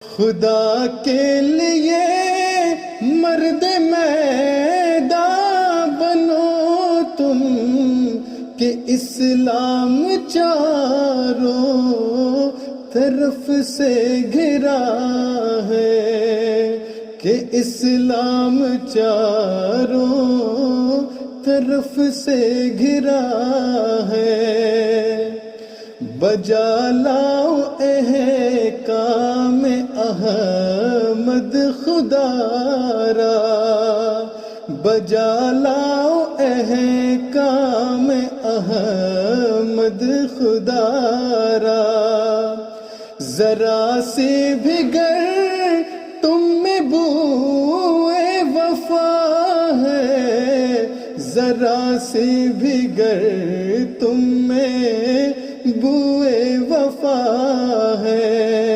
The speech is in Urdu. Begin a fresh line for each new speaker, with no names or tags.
خدا کے لیے مرد میدان بنو تم کہ اسلام چاروں طرف سے گھرا ہے، کہ اسلام چاروں طرف سے گھرا ہے۔ بجا لاؤ احکام احمد خدا را، بجا لاؤ احکام احمد خدا را۔ ذرا سی بھی گر تم میں بوئے وفا ہے، ذرا سی بھی گر تم میں بوئے وفا ہے،